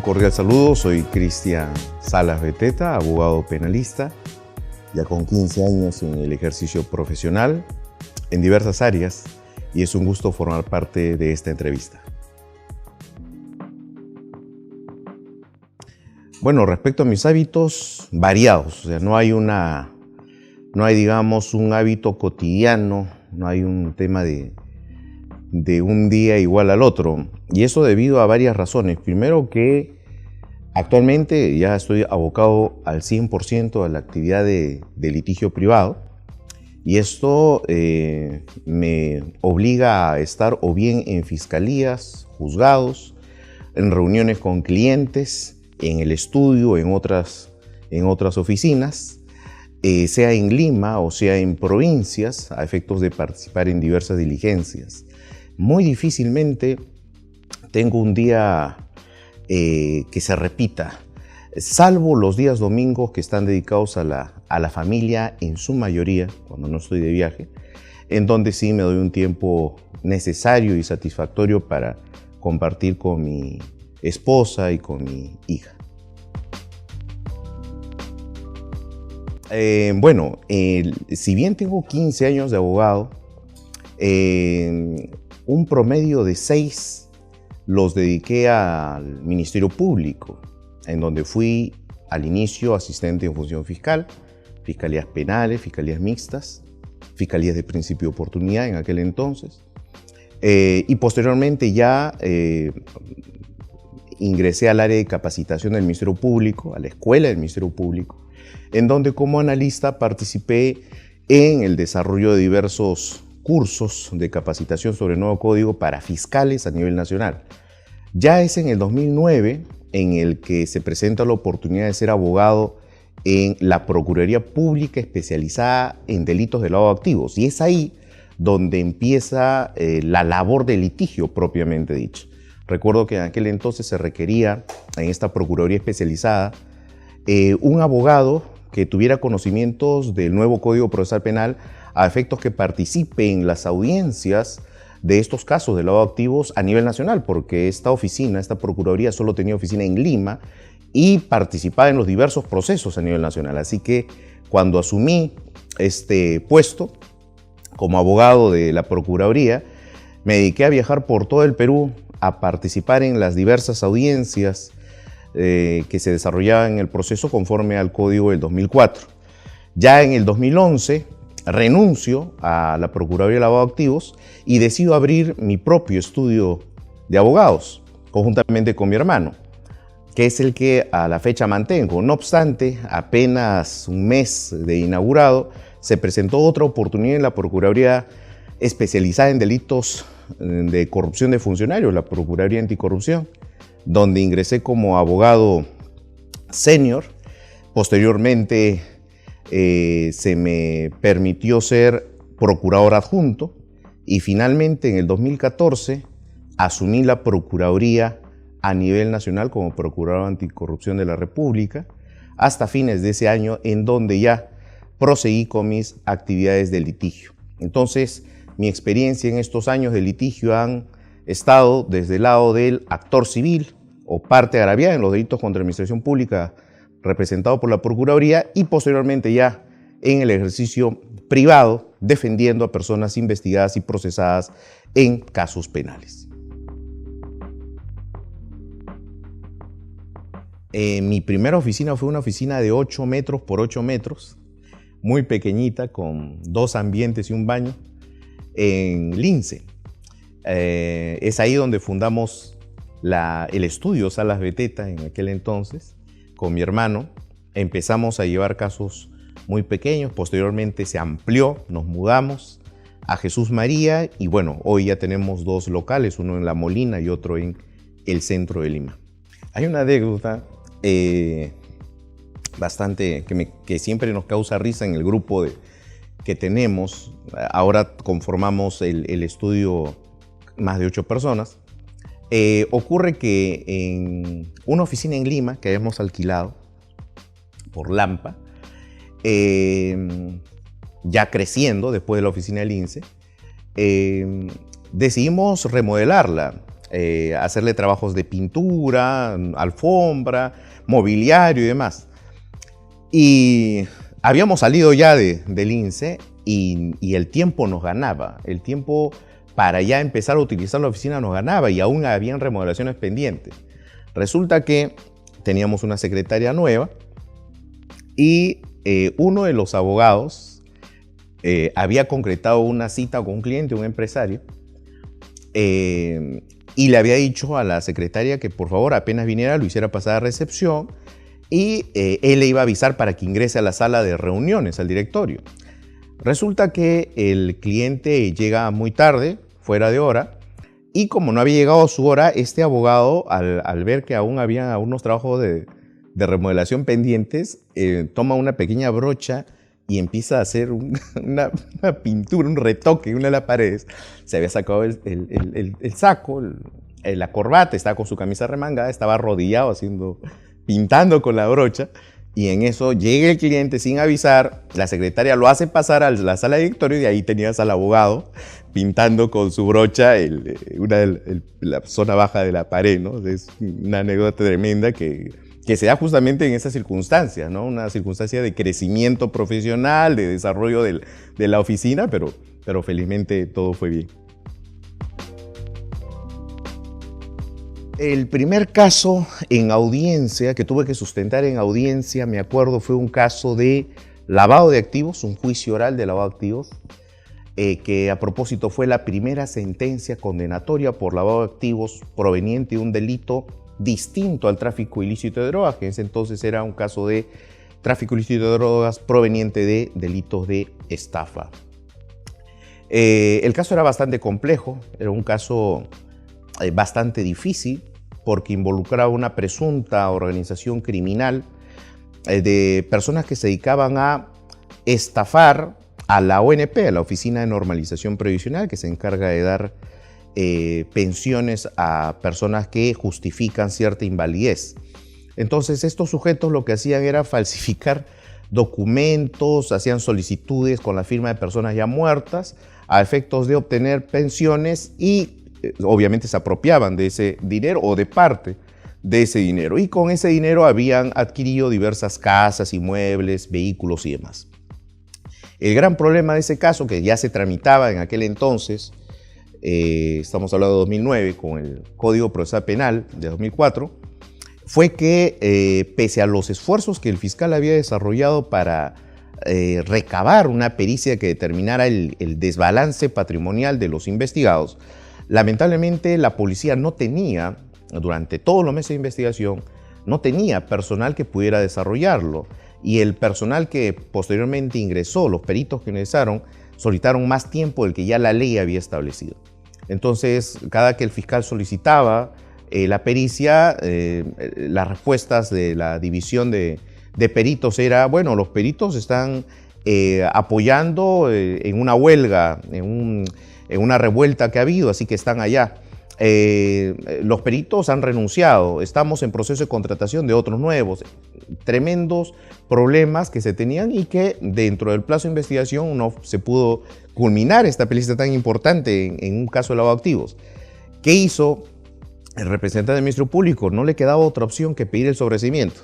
cordial saludo, soy Cristian Salas Beteta, abogado penalista, ya con 15 años en el ejercicio profesional en diversas áreas, y es un gusto formar parte de esta entrevista. Bueno, respecto a mis hábitos, variados, o sea, no hay digamos, un hábito cotidiano, no hay un tema de un día igual al otro, y eso debido a varias razones. Primero, que actualmente ya estoy abocado al 100% a la actividad de litigio privado, y esto me obliga a estar o bien en fiscalías, juzgados, en reuniones con clientes, en el estudio, en otras oficinas, sea en Lima o sea en provincias, a efectos de participar en diversas diligencias. Muy difícilmente tengo un día que se repita, salvo los días domingos, que están dedicados a la familia en su mayoría, cuando no estoy de viaje, en donde sí me doy un tiempo necesario y satisfactorio para compartir con mi esposa y con mi hija. Bueno, si bien tengo 15 años de abogado, un promedio de 6 los dediqué al Ministerio Público, en donde fui al inicio asistente en función fiscal, fiscalías penales, fiscalías mixtas, fiscalías de principio de oportunidad en aquel entonces, y posteriormente ya ingresé al área de capacitación del Ministerio Público, a la Escuela del Ministerio Público, en donde como analista participé en el desarrollo de diversos cursos de capacitación sobre el nuevo código para fiscales a nivel nacional. Ya es en el 2009 en el que se presenta la oportunidad de ser abogado en la Procuraduría Pública especializada en delitos de lavado de activos, y es ahí donde empieza la labor de litigio propiamente dicho. Recuerdo que en aquel entonces se requería en esta Procuraduría especializada un abogado que tuviera conocimientos del nuevo Código Procesal Penal a efectos que participe en las audiencias de estos casos de lavado de activos a nivel nacional, porque esta Procuraduría solo tenía oficina en Lima y participaba en los diversos procesos a nivel nacional. Así que cuando asumí este puesto como abogado de la Procuraduría, me dediqué a viajar por todo el Perú, a participar en las diversas audiencias que se desarrollaban en el proceso conforme al Código del 2004. Ya en el 2011 renuncio a la Procuraduría de Lavado de Activos y decido abrir mi propio estudio de abogados, conjuntamente con mi hermano, que es el que a la fecha mantengo. No obstante, apenas un mes de inaugurado, se presentó otra oportunidad en la Procuraduría especializada en delitos de corrupción de funcionarios, la Procuraduría Anticorrupción, donde ingresé como abogado senior. Posteriormente se me permitió ser procurador adjunto y finalmente en el 2014 asumí la Procuraduría a nivel nacional como Procurador Anticorrupción de la República hasta fines de ese año, en donde ya proseguí con mis actividades de litigio. Entonces, mi experiencia en estos años de litigio han estado desde el lado del actor civil o parte agraviada en los delitos contra la administración pública representado por la Procuraduría, y posteriormente ya en el ejercicio privado defendiendo a personas investigadas y procesadas en casos penales. Mi primera oficina fue una oficina de 8 metros por 8 metros, muy pequeñita, con 2 ambientes y un baño, en Lince. Es ahí donde fundamos el estudio Salas Beteta en aquel entonces. Con mi hermano empezamos a llevar casos muy pequeños, posteriormente se amplió, nos mudamos a Jesús María y bueno, hoy ya tenemos 2 locales, uno en La Molina y otro en el centro de Lima. Hay una anécdota bastante que siempre nos causa risa en el grupo que tenemos. Ahora conformamos el estudio más de 8 personas. Ocurre que en una oficina en Lima que habíamos alquilado por Lampa, ya creciendo después de la oficina del INSE, decidimos remodelarla. hacerle trabajos de pintura, alfombra, mobiliario y demás. Y habíamos salido ya del INSE y el tiempo nos ganaba. El tiempo para ya empezar a utilizar la oficina nos ganaba y aún habían remodelaciones pendientes. Resulta que teníamos una secretaria nueva y uno de los abogados había concretado una cita con un cliente, un empresario, y le había dicho a la secretaria que por favor apenas viniera lo hiciera pasar a recepción y él le iba a avisar para que ingrese a la sala de reuniones, al directorio. Resulta que el cliente llega muy tarde, fuera de hora, y como no había llegado a su hora, este abogado, al ver que aún había unos trabajos de remodelación pendientes, toma una pequeña brocha y empieza a hacer una pintura, un retoque en una de las paredes. Se había sacado el saco, la corbata, estaba con su camisa remangada, estaba arrodillado pintando con la brocha, y en eso llega el cliente sin avisar, la secretaria lo hace pasar a la sala de directorio y ahí tenías al abogado pintando con su brocha la zona baja de la pared, ¿no? Es una anécdota tremenda que se da justamente en esas circunstancias, ¿no? Una circunstancia de crecimiento profesional, de desarrollo de la oficina, pero felizmente todo fue bien. El primer caso en audiencia, que tuve que sustentar en audiencia, me acuerdo, fue un caso de lavado de activos, un juicio oral de lavado de activos, que a propósito fue la primera sentencia condenatoria por lavado de activos proveniente de un delito distinto al tráfico ilícito de drogas, que en ese entonces era un caso de tráfico ilícito de drogas proveniente de delitos de estafa. El caso era bastante complejo, era un caso bastante difícil porque involucraba una presunta organización criminal de personas que se dedicaban a estafar a la ONP, a la Oficina de Normalización Previsional, que se encarga de dar pensiones a personas que justifican cierta invalidez. Entonces estos sujetos lo que hacían era falsificar documentos, hacían solicitudes con la firma de personas ya muertas a efectos de obtener pensiones y obviamente se apropiaban de ese dinero o de parte de ese dinero. Y con ese dinero habían adquirido diversas casas, inmuebles, vehículos y demás. El gran problema de ese caso, que ya se tramitaba en aquel entonces, estamos hablando de 2009, con el Código Procesal Penal de 2004, fue que pese a los esfuerzos que el fiscal había desarrollado para recabar una pericia que determinara el desbalance patrimonial de los investigados, lamentablemente la policía no tenía, durante todos los meses de investigación, no tenía personal que pudiera desarrollarlo. Y el personal que posteriormente ingresó, los peritos que ingresaron, solicitaron más tiempo del que ya la ley había establecido. Entonces, cada que el fiscal solicitaba la pericia, las respuestas de la división de peritos era, bueno, los peritos están apoyando en una huelga, en una revuelta que ha habido, así que están allá. Los peritos han renunciado, estamos en proceso de contratación de otros nuevos. Tremendos problemas que se tenían y que dentro del plazo de investigación no se pudo culminar esta pericia tan importante en un caso de lavado de activos. ¿Qué hizo el representante del Ministerio Público? No le quedaba otra opción que pedir el sobreseimiento.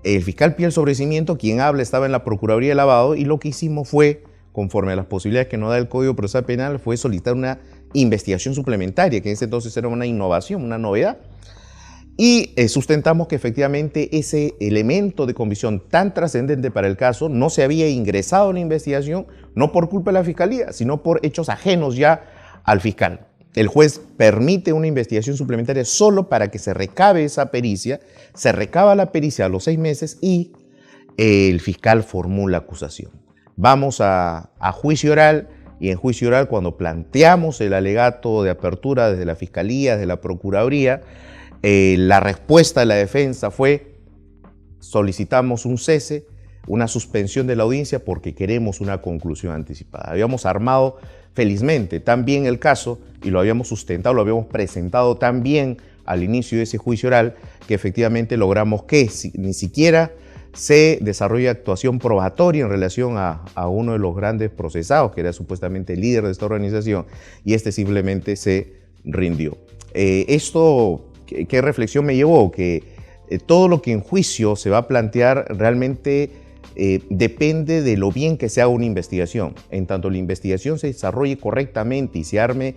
El fiscal pide el sobreseimiento, quien habla estaba en la Procuraduría de Lavado, y lo que hicimos fue, conforme a las posibilidades que nos da el Código Procesal Penal, fue solicitar una investigación suplementaria, que en ese entonces era una innovación, una novedad. Y sustentamos que efectivamente ese elemento de convicción tan trascendente para el caso no se había ingresado en la investigación, no por culpa de la Fiscalía, sino por hechos ajenos ya al fiscal. El juez permite una investigación suplementaria solo para que se recabe esa pericia, se recaba la pericia a los 6 meses y el fiscal formula acusación. Vamos a juicio oral, y en juicio oral, cuando planteamos el alegato de apertura desde la Fiscalía, desde la Procuraduría, la respuesta de la defensa fue: solicitamos un cese, una suspensión de la audiencia porque queremos una conclusión anticipada. Habíamos armado felizmente también el caso y lo habíamos sustentado, lo habíamos presentado también al inicio de ese juicio oral, que efectivamente logramos que ni siquiera se desarrolle actuación probatoria en relación a uno de los grandes procesados, que era supuestamente el líder de esta organización, y este simplemente se rindió. ¿Qué reflexión me llevó? Que todo lo que en juicio se va a plantear realmente depende de lo bien que se haga una investigación. En tanto la investigación se desarrolle correctamente y se arme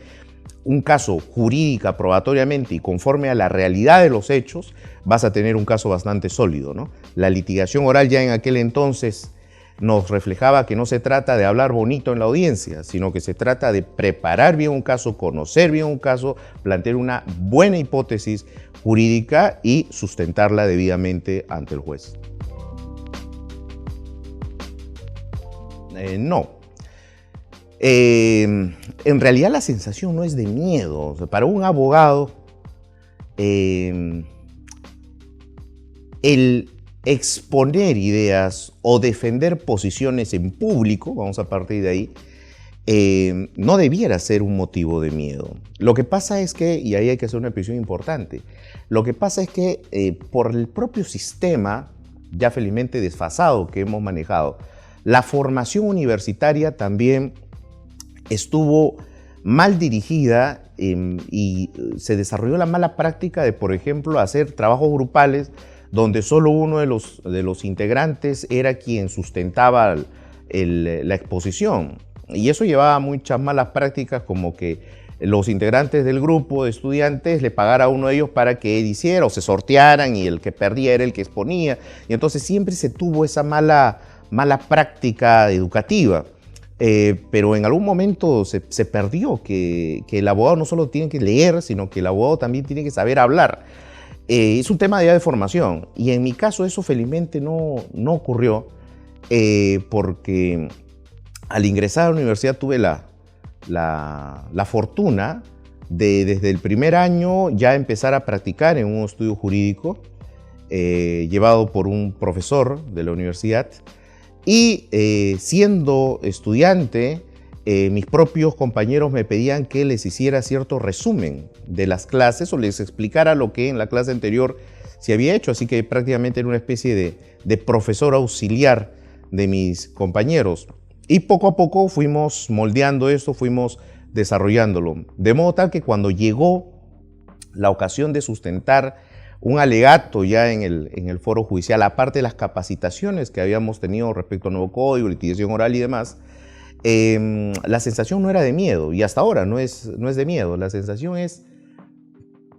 un caso jurídica, probatoriamente y conforme a la realidad de los hechos, vas a tener un caso bastante sólido, ¿no? La litigación oral ya en aquel entonces nos reflejaba que no se trata de hablar bonito en la audiencia, sino que se trata de preparar bien un caso, conocer bien un caso, plantear una buena hipótesis jurídica y sustentarla debidamente ante el juez. No. En realidad la sensación no es de miedo. O sea, para un abogado, el exponer ideas o defender posiciones en público, vamos a partir de ahí, no debiera ser un motivo de miedo. Lo que pasa es que, y ahí hay que hacer una precisión importante, lo que pasa es que por el propio sistema, ya felizmente desfasado que hemos manejado, la formación universitaria también estuvo mal dirigida y se desarrolló la mala práctica de, por ejemplo, hacer trabajos grupales donde solo uno de los integrantes era quien sustentaba la exposición. Y eso llevaba a muchas malas prácticas, como que los integrantes del grupo de estudiantes le pagara a uno de ellos para que él hiciera o se sortearan y el que perdía era el que exponía. Y entonces siempre se tuvo esa mala práctica educativa. Pero en algún momento se perdió que el abogado no solo tiene que leer, sino que el abogado también tiene que saber hablar. Es un tema de formación y en mi caso eso felizmente no ocurrió porque al ingresar a la universidad tuve la fortuna de desde el primer año ya empezar a practicar en un estudio jurídico llevado por un profesor de la universidad. Y siendo estudiante, mis propios compañeros me pedían que les hiciera cierto resumen de las clases o les explicara lo que en la clase anterior se había hecho. Así que prácticamente era una especie de profesor auxiliar de mis compañeros. Y poco a poco fuimos moldeando esto, fuimos desarrollándolo. De modo tal que cuando llegó la ocasión de sustentar un alegato ya en el foro judicial, aparte de las capacitaciones que habíamos tenido respecto al nuevo código, litigación oral y demás, la sensación no era de miedo, y hasta ahora no es de miedo, la sensación es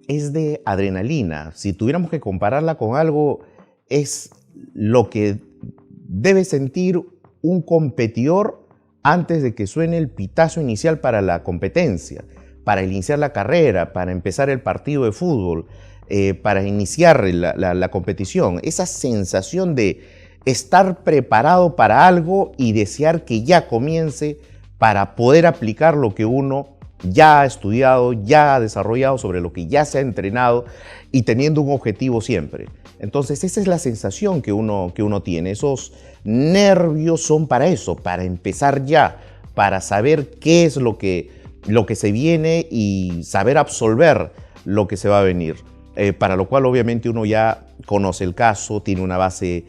de adrenalina. Si tuviéramos que compararla con algo, es lo que debe sentir un competidor antes de que suene el pitazo inicial para la competencia, para iniciar la carrera, para empezar el partido de fútbol, para iniciar la competición. Esa sensación de estar preparado para algo y desear que ya comience para poder aplicar lo que uno ya ha estudiado, ya ha desarrollado, sobre lo que ya se ha entrenado y teniendo un objetivo siempre. Entonces esa es la sensación que uno tiene. Esos nervios son para eso, para empezar ya, para saber qué es lo que se viene y saber absolver lo que se va a venir. Para lo cual obviamente uno ya conoce el caso, tiene una base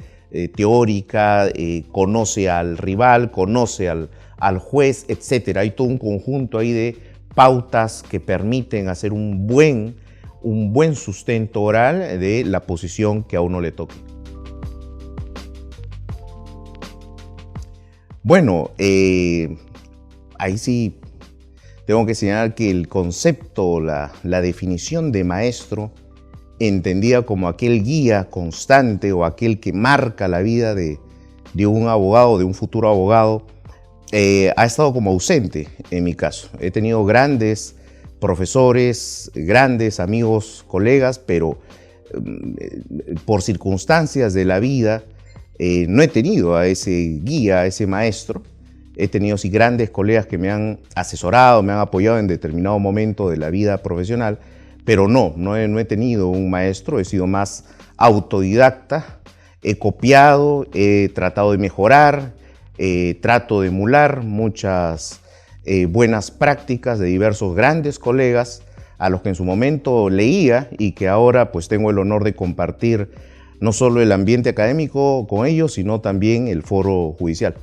teórica, conoce al rival, conoce al juez, etc. Hay todo un conjunto ahí de pautas que permiten hacer un buen sustento oral de la posición que a uno le toque. Bueno, ahí sí tengo que señalar que el concepto, la definición de maestro, entendida como aquel guía constante o aquel que marca la vida de un abogado, de un futuro abogado, ha estado como ausente en mi caso. He tenido grandes profesores, grandes amigos, colegas, pero por circunstancias de la vida no he tenido a ese guía, a ese maestro. He tenido sí grandes colegas que me han asesorado, me han apoyado en determinado momento de la vida profesional, pero no he tenido un maestro, he sido más autodidacta, he copiado, he tratado de mejorar, trato de emular muchas buenas prácticas de diversos grandes colegas a los que en su momento leía y que ahora pues tengo el honor de compartir no solo el ambiente académico con ellos, sino también el foro judicial.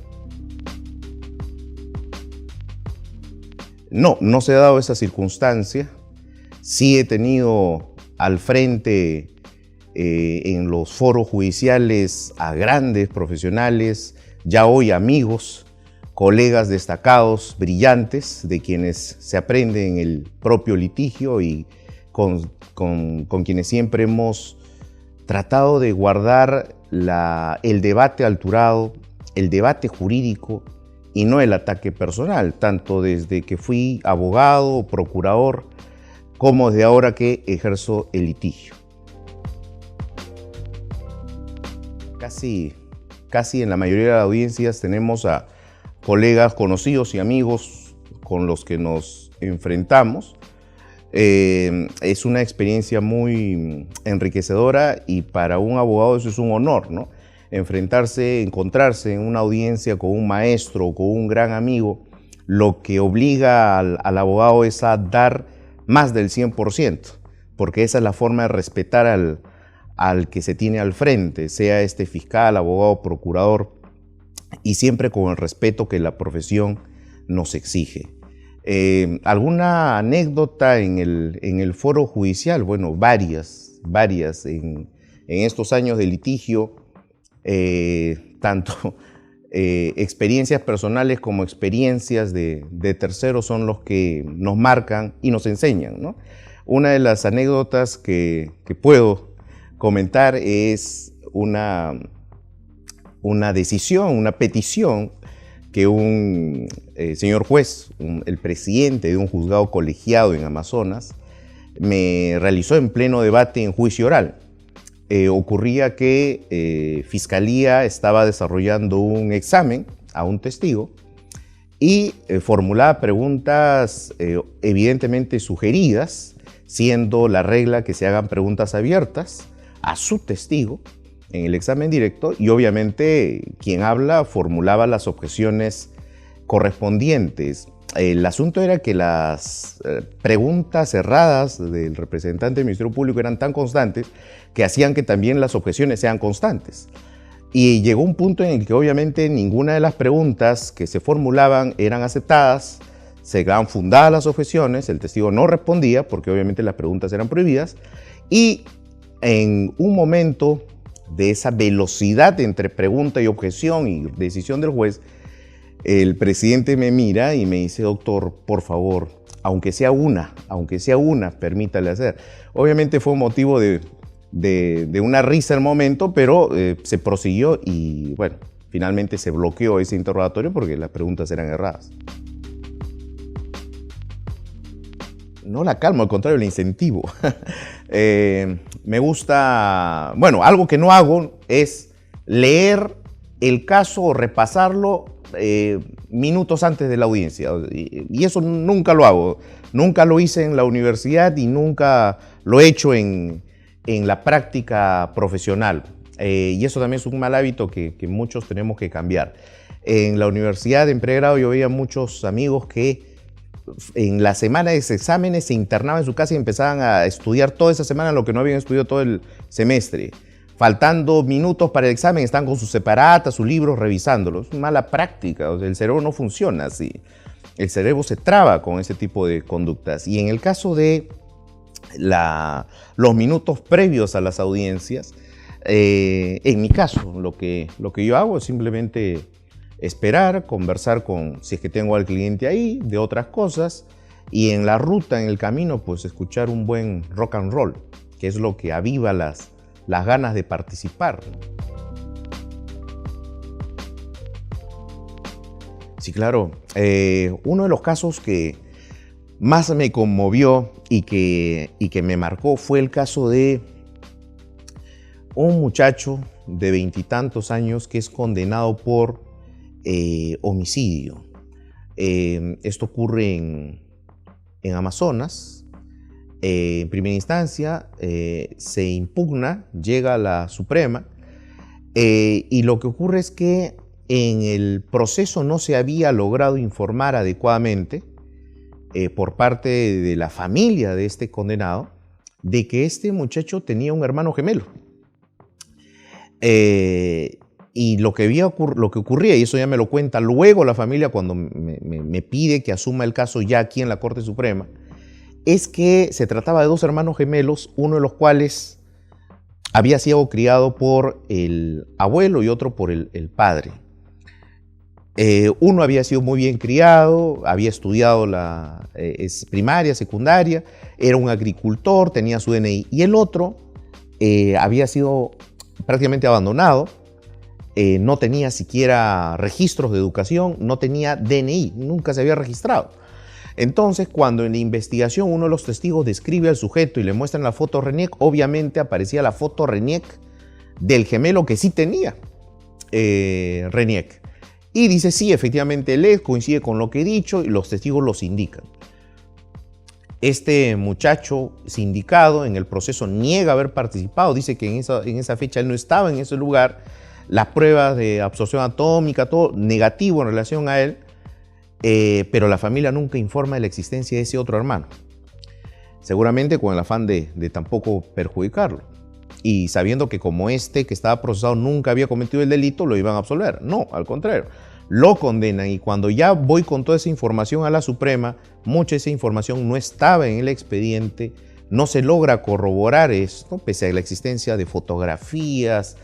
No se ha dado esa circunstancia. Sí he tenido al frente en los foros judiciales a grandes profesionales, ya hoy amigos, colegas destacados, brillantes, de quienes se aprende en el propio litigio y con quienes siempre hemos tratado de guardar el debate alturado, el debate jurídico y no el ataque personal, tanto desde que fui abogado, procurador, como desde ahora que ejerzo el litigio. Casi en la mayoría de las audiencias tenemos a colegas conocidos y amigos con los que nos enfrentamos. Es una experiencia muy enriquecedora y para un abogado eso es un honor, ¿no? Encontrarse en una audiencia con un maestro, con un gran amigo, lo que obliga al abogado es a dar más del 100%, porque esa es la forma de respetar al que se tiene al frente, sea este fiscal, abogado, procurador, y siempre con el respeto que la profesión nos exige. ¿Alguna anécdota en el foro judicial? Bueno, varias en estos años de litigio, tanto experiencias personales como experiencias de terceros son los que nos marcan y nos enseñan, ¿no? Una de las anécdotas que puedo comentar es una decisión, una petición que un señor juez, el presidente de un juzgado colegiado en Amazonas, me realizó en pleno debate en juicio oral. Ocurría que Fiscalía estaba desarrollando un examen a un testigo y formulaba preguntas evidentemente sugeridas, siendo la regla que se hagan preguntas abiertas a su testigo en el examen directo, y obviamente quien habla formulaba las objeciones correspondientes. El asunto era que las preguntas cerradas del representante del Ministerio Público eran tan constantes que hacían que también las objeciones sean constantes. Y llegó un punto en el que obviamente ninguna de las preguntas que se formulaban eran aceptadas, se quedaban fundadas las objeciones, el testigo no respondía porque obviamente las preguntas eran prohibidas, y en un momento de esa velocidad entre pregunta y objeción y decisión del juez, el presidente me mira y me dice: doctor, por favor, aunque sea una, permítale hacer. Obviamente fue un motivo de una risa el momento, pero se prosiguió y bueno, finalmente se bloqueó ese interrogatorio porque las preguntas eran erradas. No la calmo, al contrario, la incentivo. Me gusta, bueno, algo que no hago es leer el caso o repasarlo minutos antes de la audiencia, y eso nunca lo hago. Nunca lo hice en la universidad y nunca lo he hecho en la práctica profesional, y eso también es un mal hábito que muchos tenemos que cambiar. En la universidad, en pregrado, yo veía muchos amigos que en la semana de exámenes se internaban en su casa y empezaban a estudiar toda esa semana lo que no habían estudiado todo el semestre. Faltando minutos para el examen, están con sus separatas, sus libros, revisándolos. Es mala práctica, o sea, el cerebro no funciona así. El cerebro se traba con ese tipo de conductas. Y en el caso de los minutos previos a las audiencias, en mi caso, lo que yo hago es simplemente esperar, conversar si es que tengo al cliente ahí, de otras cosas, y en la ruta, en el camino, pues escuchar un buen rock and roll, que es lo que aviva las ganas de participar. Sí, claro. Uno de los casos que más me conmovió y que me marcó fue el caso de un muchacho de 20 y tantos años que es condenado por homicidio. Esto ocurre en Amazonas. En primera instancia se impugna, llega a la Suprema, y lo que ocurre es que en el proceso no se había logrado informar adecuadamente por parte de la familia de este condenado de que este muchacho tenía un hermano gemelo. Y lo que ocurría, y eso ya me lo cuenta luego la familia cuando me pide que asuma el caso ya aquí en la Corte Suprema, es que se trataba de dos hermanos gemelos, uno de los cuales había sido criado por el abuelo y otro por el padre. Uno había sido muy bien criado, había estudiado la primaria, secundaria, era un agricultor, tenía su DNI, y el otro había sido prácticamente abandonado, no tenía siquiera registros de educación, no tenía DNI, nunca se había registrado. Entonces, cuando en la investigación uno de los testigos describe al sujeto y le muestran la foto RENIEC, obviamente aparecía la foto RENIEC del gemelo que sí tenía RENIEC. Y dice, sí, efectivamente él es, coincide con lo que he dicho y los testigos los indican. Este muchacho sindicado en el proceso niega haber participado, dice que en esa fecha él no estaba en ese lugar, las pruebas de absorción atómica, todo negativo en relación a él, pero la familia nunca informa de la existencia de ese otro hermano. Seguramente con el afán de tampoco perjudicarlo. Y sabiendo que como que estaba procesado nunca había cometido el delito, lo iban a absolver. No, al contrario, lo condenan. Y cuando ya voy con toda esa información a la Suprema, mucha de esa información no estaba en el expediente, no se logra corroborar esto, pese a la existencia de fotografías,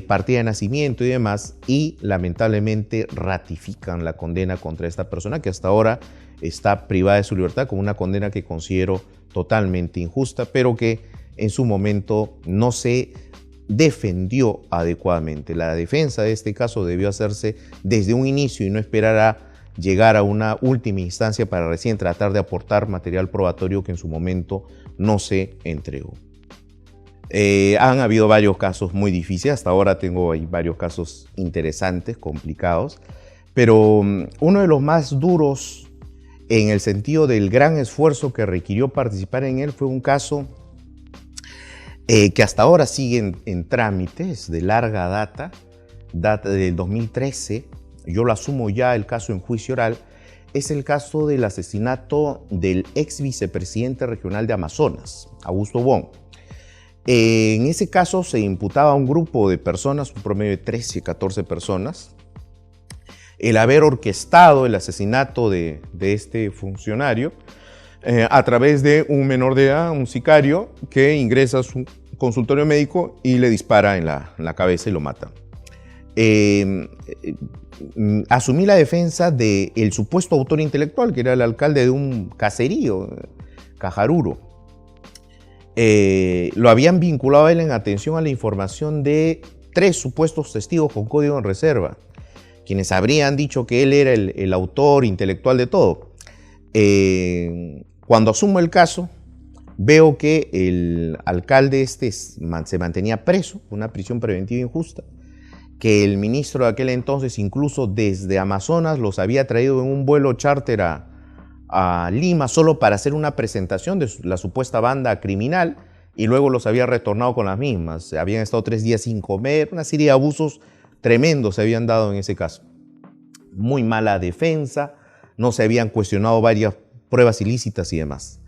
partida de nacimiento y demás, y lamentablemente ratifican la condena contra esta persona que hasta ahora está privada de su libertad con una condena que considero totalmente injusta, pero que en su momento no se defendió adecuadamente. La defensa de este caso debió hacerse desde un inicio y no esperar a llegar a una última instancia para recién tratar de aportar material probatorio que en su momento no se entregó. Han habido varios casos muy difíciles, hasta ahora tengo ahí varios casos interesantes, complicados, pero uno de los más duros en el sentido del gran esfuerzo que requirió participar en él fue un caso que hasta ahora sigue en trámites de larga data del 2013, yo lo asumo ya el caso en juicio oral, es el caso del asesinato del ex vicepresidente regional de Amazonas, Augusto Wong. En ese caso se imputaba a un grupo de personas, un promedio de 13, 14 personas, el haber orquestado el asesinato de este funcionario a través de un menor de edad, un sicario, que ingresa a su consultorio médico y le dispara en la cabeza y lo mata. Asumí la defensa del supuesto autor intelectual, que era el alcalde de un caserío, Cajaruro. Lo habían vinculado a él en atención a la información de 3 supuestos testigos con código en reserva, quienes habrían dicho que él era el autor intelectual de todo. Cuando asumo el caso, veo que el alcalde se mantenía preso, una prisión preventiva injusta, que el ministro de aquel entonces, incluso desde Amazonas, los había traído en un vuelo charter a Lima solo para hacer una presentación de la supuesta banda criminal y luego los había retornado con las mismas. Habían estado 3 días sin comer, una serie de abusos tremendos se habían dado en ese caso. Muy mala defensa, no se habían cuestionado varias pruebas ilícitas y demás.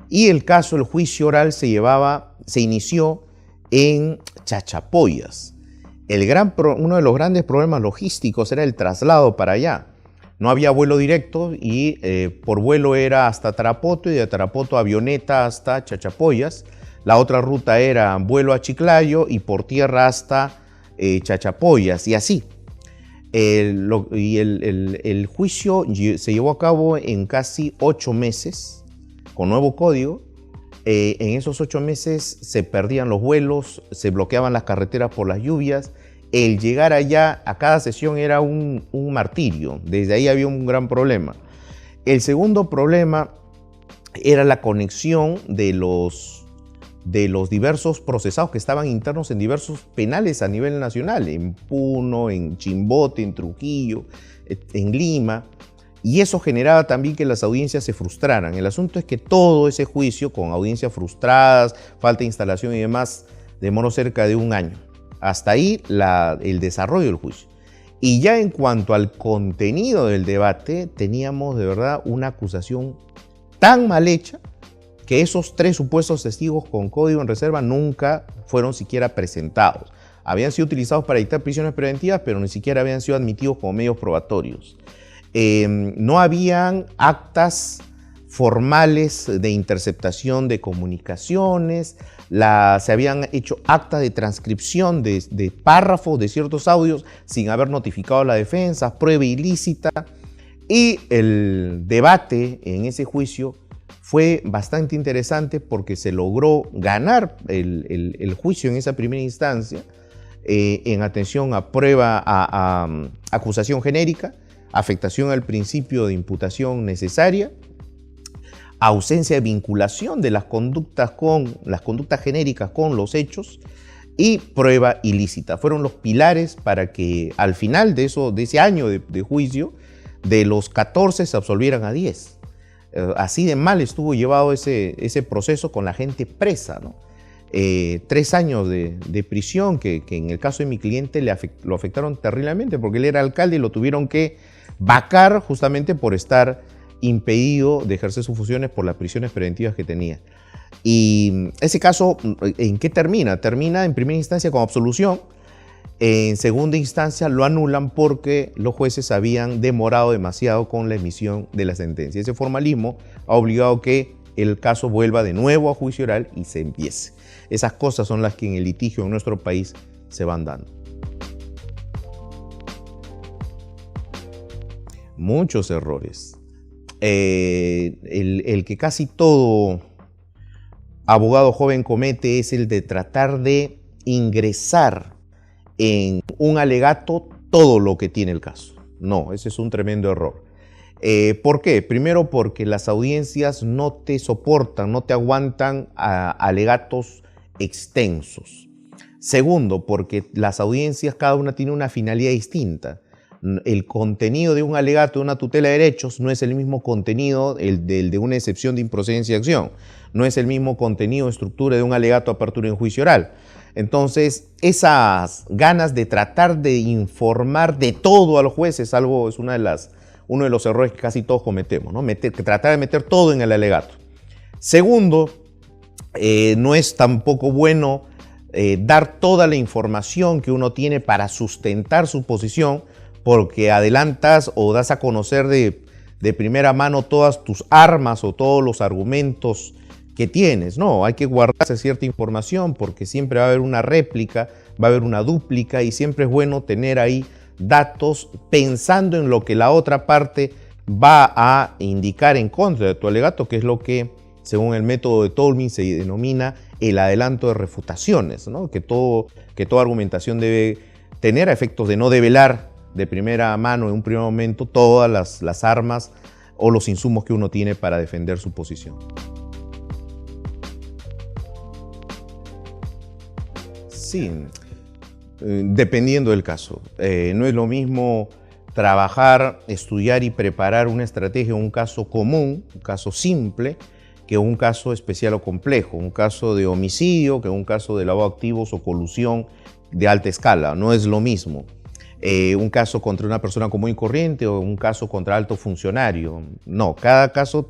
Y el caso, el juicio oral se inició en Chachapoyas. Uno de los grandes problemas logísticos era el traslado para allá. No había vuelo directo y por vuelo era hasta Tarapoto y de Tarapoto avioneta hasta Chachapoyas. La otra ruta era vuelo a Chiclayo y por tierra hasta Chachapoyas y así. El juicio se llevó a cabo en casi 8 meses con nuevo código. En esos 8 meses se perdían los vuelos, se bloqueaban las carreteras por las lluvias. El llegar allá a cada sesión era un martirio. Desde ahí había un gran problema. El segundo problema era la conexión de los diversos procesados que estaban internos en diversos penales a nivel nacional, en Puno, en Chimbote, en Trujillo, en Lima, y eso generaba también que las audiencias se frustraran. El asunto es que todo ese juicio, con audiencias frustradas, falta de instalación y demás, demoró cerca de 1 año. Hasta ahí el desarrollo del juicio. Y ya en cuanto al contenido del debate, teníamos de verdad una acusación tan mal hecha que esos 3 supuestos testigos con código en reserva nunca fueron siquiera presentados. Habían sido utilizados para dictar prisiones preventivas, pero ni siquiera habían sido admitidos como medios probatorios. No habían actas formales de interceptación de comunicaciones, se habían hecho actas de transcripción de párrafos de ciertos audios sin haber notificado a la defensa, prueba ilícita. Y el debate en ese juicio fue bastante interesante porque se logró ganar el juicio en esa primera instancia en atención a prueba, a acusación genérica, afectación al principio de imputación necesaria, ausencia de vinculación de las conductas genéricas con los hechos y prueba ilícita. Fueron los pilares para que al final de ese año de juicio, de los 14 se absolvieran a 10. Así de mal estuvo llevado ese proceso con la gente presa, ¿no? 3 años de prisión que en el caso de mi cliente lo afectaron terriblemente porque él era alcalde y lo tuvieron que vacar justamente por estar impedido de ejercer sus funciones por las prisiones preventivas que tenía. Y ese caso, ¿en qué termina? Termina en primera instancia con absolución. En segunda instancia lo anulan porque los jueces habían demorado demasiado con la emisión de la sentencia. Ese formalismo ha obligado que el caso vuelva de nuevo a juicio oral y se empiece. Esas cosas son las que en el litigio en nuestro país se van dando. Muchos errores. El que casi todo abogado joven comete es el de tratar de ingresar en un alegato todo lo que tiene el caso. No, ese es un tremendo error. ¿Por qué? Primero porque las audiencias no te soportan, no te aguantan alegatos extensos. Segundo, porque las audiencias cada una tiene una finalidad distinta. El contenido de un alegato de una tutela de derechos no es el mismo contenido de una excepción de improcedencia de acción. No es el mismo contenido o estructura de un alegato de apertura en juicio oral. Entonces, esas ganas de tratar de informar de todo a los jueces es uno de los errores que casi todos cometemos, ¿no? Tratar de meter todo en el alegato. Segundo, no es tampoco bueno dar toda la información que uno tiene para sustentar su posición, porque adelantas o das a conocer de primera mano todas tus armas o todos los argumentos que tienes. No, hay que guardarse cierta información porque siempre va a haber una réplica, va a haber una dúplica y siempre es bueno tener ahí datos pensando en lo que la otra parte va a indicar en contra de tu alegato, que es lo que, según el método de Tolmin, se denomina el adelanto de refutaciones, ¿no? Que toda argumentación debe tener a efectos de no develar de primera mano en un primer momento todas las armas o los insumos que uno tiene para defender su posición. Sí, dependiendo del caso. No es lo mismo trabajar, estudiar y preparar una estrategia en un caso común, un caso simple, que un caso especial o complejo, un caso de homicidio, que un caso de lavado de activos o colusión de alta escala. No es lo mismo. Un caso contra una persona común y corriente o un caso contra alto funcionario. No, cada caso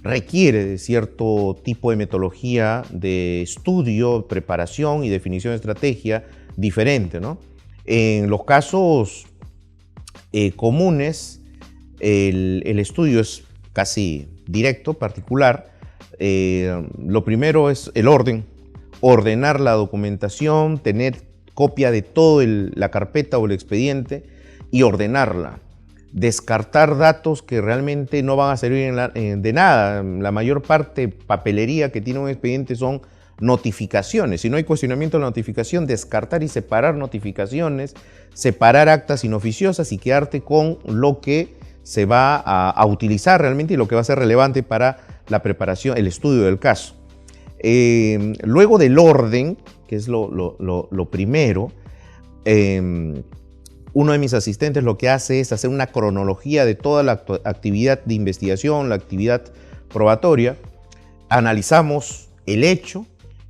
requiere de cierto tipo de metodología de estudio, preparación y definición de estrategia diferente, ¿no? En los casos comunes, el estudio es casi directo, particular. Lo primero es el orden, ordenar la documentación, tener copia de toda la carpeta o el expediente y ordenarla. Descartar datos que realmente no van a servir de nada. La mayor parte papelería que tiene un expediente son notificaciones. Si no hay cuestionamiento de la notificación, descartar y separar notificaciones, separar actas inoficiosas y quedarte con lo que se va a utilizar realmente y lo que va a ser relevante para la preparación, el estudio del caso. Luego del orden, que es lo primero, uno de mis asistentes lo que hace es hacer una cronología de toda la actividad de investigación, la actividad probatoria, analizamos el hecho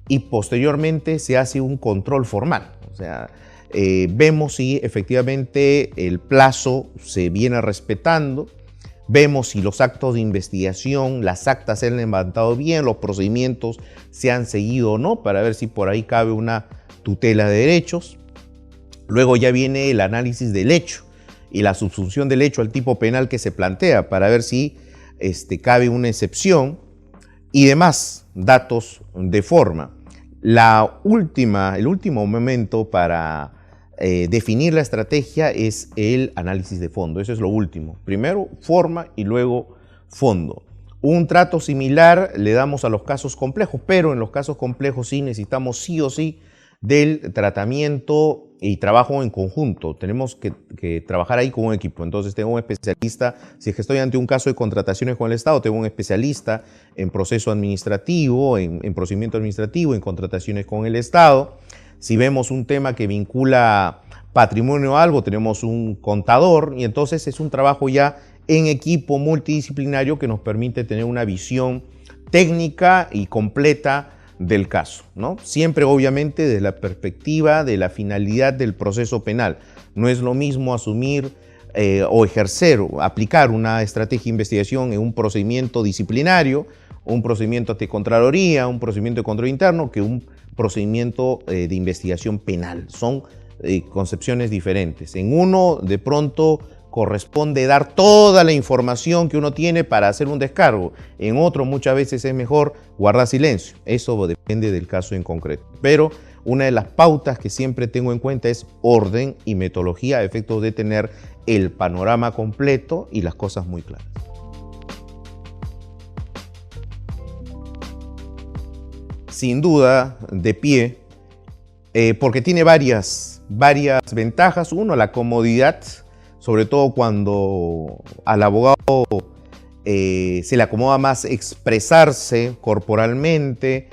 y posteriormente se hace un control formal. O sea, vemos si efectivamente el plazo se viene respetando, vemos si los actos de investigación, las actas se han levantado bien, los procedimientos se han seguido o no, para ver si por ahí cabe una tutela de derechos. Luego ya viene el análisis del hecho y la subsunción del hecho al tipo penal que se plantea, para ver si cabe una excepción y demás datos de forma. El último momento para definir la estrategia es el análisis de fondo. Eso es lo último. Primero forma y luego fondo. Un trato similar le damos a los casos complejos, pero en los casos complejos sí necesitamos sí o sí del tratamiento y trabajo en conjunto. Tenemos que trabajar ahí con un equipo. Entonces tengo un especialista, si es que estoy ante un caso de contrataciones con el Estado, tengo un especialista en proceso administrativo, en procedimiento administrativo, en contrataciones con el Estado. Si vemos un tema que vincula patrimonio o algo, tenemos un contador y entonces es un trabajo ya en equipo multidisciplinario que nos permite tener una visión técnica y completa del caso, ¿no? Siempre obviamente desde la perspectiva de la finalidad del proceso penal. No es lo mismo asumir o ejercer o aplicar una estrategia de investigación en un procedimiento disciplinario, un procedimiento de Contraloría, un procedimiento de control interno, que un procedimiento de investigación penal. Son concepciones diferentes. En uno, de pronto, corresponde dar toda la información que uno tiene para hacer un descargo. En otro, muchas veces es mejor guardar silencio. Eso depende del caso en concreto. Pero una de las pautas que siempre tengo en cuenta es orden y metodología a efectos de tener el panorama completo y las cosas muy claras. Sin duda, de pie, porque tiene varias ventajas. Uno, la comodidad, sobre todo cuando al abogado se le acomoda más expresarse corporalmente,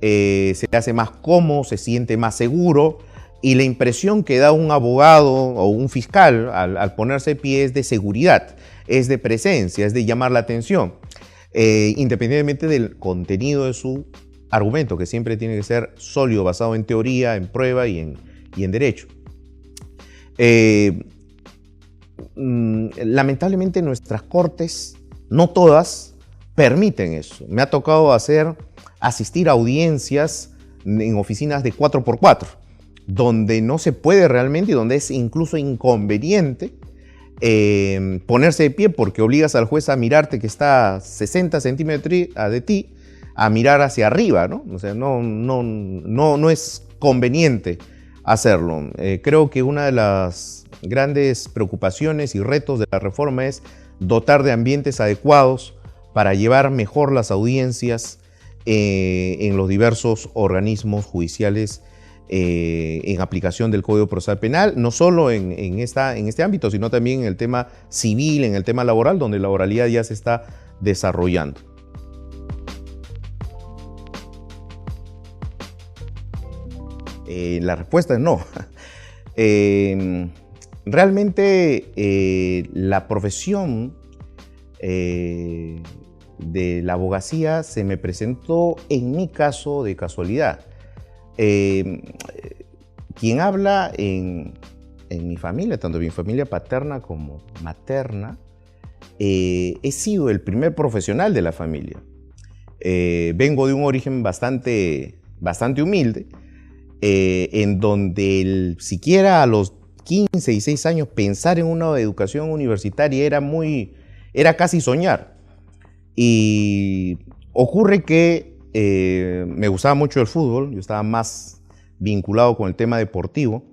se le hace más cómodo, se siente más seguro, y la impresión que da un abogado o un fiscal al ponerse de pie es de seguridad, es de presencia, es de llamar la atención, independientemente del contenido de su argumento, que siempre tiene que ser sólido, basado en teoría, en prueba y en derecho. Lamentablemente nuestras cortes, no todas, permiten eso. Me ha tocado asistir a audiencias en oficinas de 4x4, donde no se puede realmente y donde es incluso inconveniente ponerse de pie porque obligas al juez a mirarte que está a 60 centímetros de ti, a mirar hacia arriba, ¿no? O sea, no es conveniente hacerlo. Creo que una de las grandes preocupaciones y retos de la reforma es dotar de ambientes adecuados para llevar mejor las audiencias en los diversos organismos judiciales en aplicación del Código Procesal Penal, no solo en este ámbito, sino también en el tema civil, en el tema laboral, donde la oralidad ya se está desarrollando. La respuesta es no. Realmente la profesión de la abogacía se me presentó en mi caso de casualidad. Quien habla en mi familia, tanto mi familia paterna como materna, he sido el primer profesional de la familia. Vengo de un origen bastante humilde, en donde siquiera a los 15, 16 años pensar en una educación universitaria era casi soñar. Y ocurre que me gustaba mucho el fútbol, yo estaba más vinculado con el tema deportivo,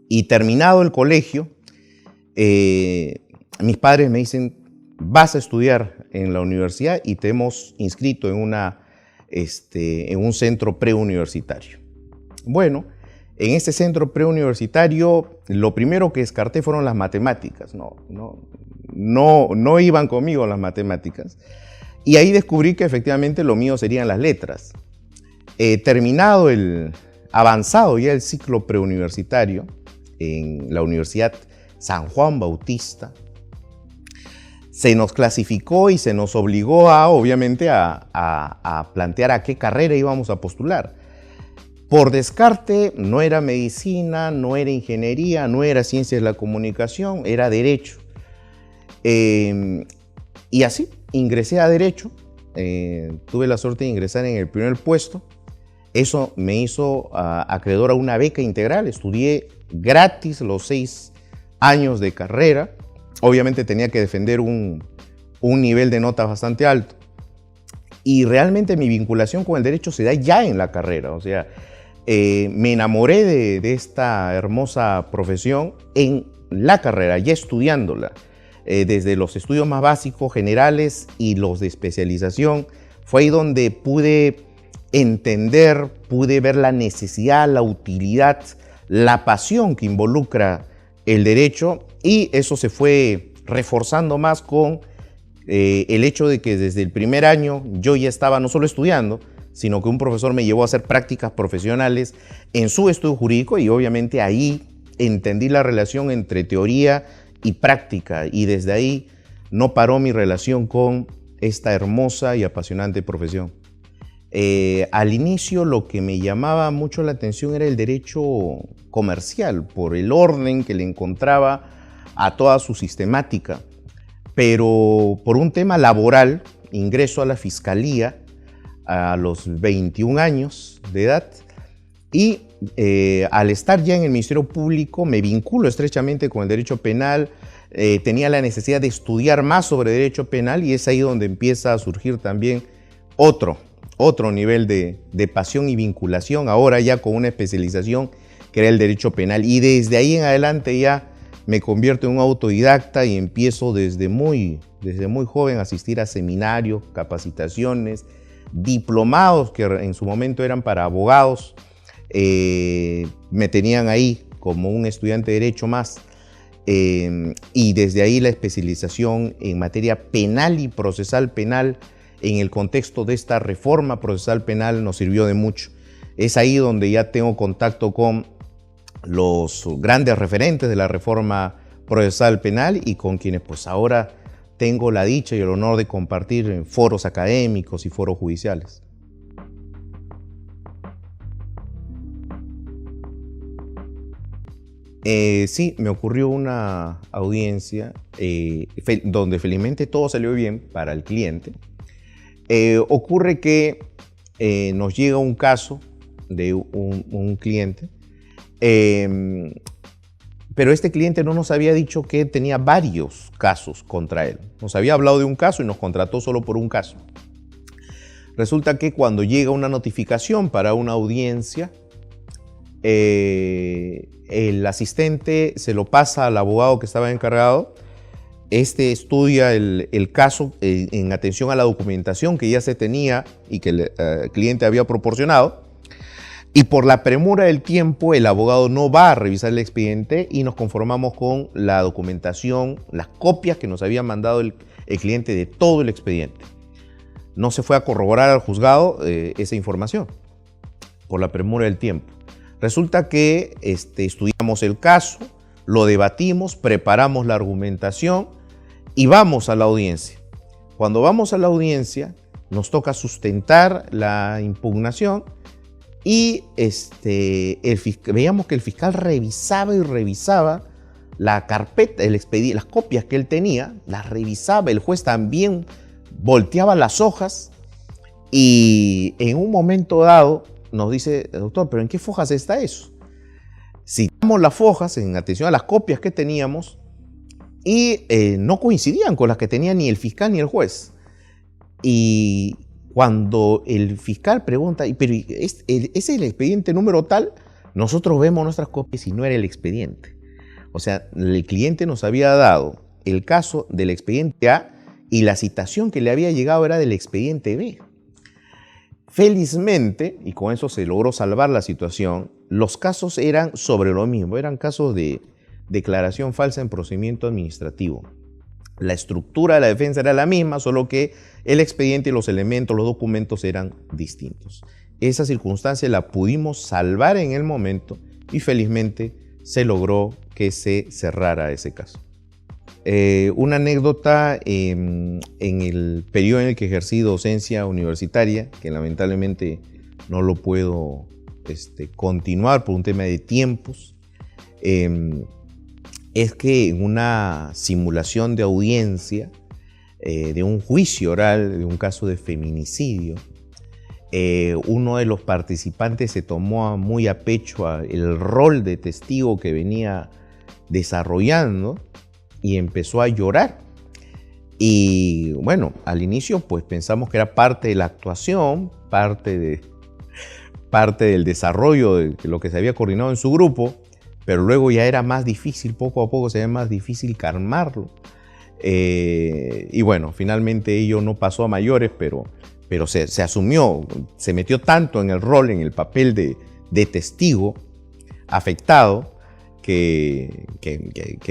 y terminado el colegio, mis padres me dicen: vas a estudiar en la universidad y te hemos inscrito en un centro preuniversitario. Bueno, en este centro preuniversitario lo primero que descarté fueron las matemáticas. No iban conmigo las matemáticas. Y ahí descubrí que efectivamente lo mío serían las letras. Avanzado ya el ciclo preuniversitario en la Universidad San Juan Bautista, se nos clasificó y se nos obligó obviamente a plantear a qué carrera íbamos a postular. Por descarte, no era medicina, no era ingeniería, no era ciencias de la comunicación, era derecho. Y así ingresé a derecho, tuve la suerte de ingresar en el primer puesto. Eso me hizo acreedor a una beca integral, estudié gratis los 6 años de carrera. Obviamente tenía que defender un un nivel de notas bastante alto. Y realmente mi vinculación con el derecho se da ya en la carrera. O sea, me enamoré de esta hermosa profesión en la carrera, ya estudiándola. Desde los estudios más básicos, generales y los de especialización. Fue ahí donde pude entender, pude ver la necesidad, la utilidad, la pasión que involucra el derecho, y eso se fue reforzando más con el hecho de que desde el primer año yo ya estaba no solo estudiando, sino que un profesor me llevó a hacer prácticas profesionales en su estudio jurídico, y obviamente ahí entendí la relación entre teoría y práctica, y desde ahí no paró mi relación con esta hermosa y apasionante profesión. Al inicio lo que me llamaba mucho la atención era el derecho comercial, por el orden que le encontraba a toda su sistemática, pero por un tema laboral ingreso a la fiscalía a los 21 años de edad, y al estar ya en el Ministerio Público me vinculo estrechamente con el derecho penal. Tenía la necesidad de estudiar más sobre derecho penal, y es ahí donde empieza a surgir también otro nivel de pasión y vinculación, ahora ya con una especialización que era el derecho penal. Y desde ahí en adelante ya me convierto en un autodidacta y empiezo desde muy joven a asistir a seminarios, capacitaciones, diplomados que en su momento eran para abogados. Me tenían ahí como un estudiante de derecho más. Y desde ahí la especialización en materia penal y procesal penal en el contexto de esta reforma procesal penal nos sirvió de mucho. Es ahí donde ya tengo contacto con los grandes referentes de la reforma procesal penal y con quienes pues ahora tengo la dicha y el honor de compartir en foros académicos y foros judiciales. Sí, me ocurrió una audiencia donde felizmente todo salió bien para el cliente. Ocurre que nos llega un caso de un cliente, pero este cliente no nos había dicho que tenía varios casos contra él. Nos había hablado de un caso y nos contrató solo por un caso. Resulta que cuando llega una notificación para una audiencia, el asistente se lo pasa al abogado que estaba encargado. Este estudia el caso en atención a la documentación que ya se tenía y que el cliente había proporcionado. Y por la premura del tiempo, el abogado no va a revisar el expediente y nos conformamos con la documentación, las copias que nos había mandado el cliente de todo el expediente. No se fue a corroborar al juzgado esa información por la premura del tiempo. Resulta que estudiamos el caso, lo debatimos, preparamos la argumentación y vamos a la audiencia. Cuando vamos a la audiencia, nos toca sustentar la impugnación y veíamos que el fiscal revisaba y revisaba la carpeta, el expediente, las copias que él tenía, las revisaba. El juez también volteaba las hojas y en un momento dado nos dice: doctor, ¿pero en qué fojas está eso? Citamos las fojas en atención a las copias que teníamos y no coincidían con las que tenía ni el fiscal ni el juez. Y cuando el fiscal pregunta: ¿pero ese es el expediente número tal? Nosotros vemos nuestras copias y no era el expediente. O sea, el cliente nos había dado el caso del expediente A y la citación que le había llegado era del expediente B. Felizmente, y con eso se logró salvar la situación, los casos eran sobre lo mismo, eran casos de declaración falsa en procedimiento administrativo. La estructura de la defensa era la misma, solo que el expediente y los elementos, los documentos eran distintos. Esa circunstancia la pudimos salvar en el momento y felizmente se logró que se cerrara ese caso. Una anécdota, en el periodo en el que ejercí docencia universitaria, que lamentablemente no lo puedo continuar por un tema de tiempos, es que en una simulación de audiencia de un juicio oral de un caso de feminicidio, uno de los participantes se tomó muy a pecho el rol de testigo que venía desarrollando y empezó a llorar. Y bueno, al inicio pues pensamos que era parte de la actuación, parte del desarrollo de lo que se había coordinado en su grupo, pero luego ya era más difícil, poco a poco se ve más difícil calmarlo. Y bueno, finalmente ello no pasó a mayores, pero se asumió, se metió tanto en el rol, en el papel de testigo afectado, que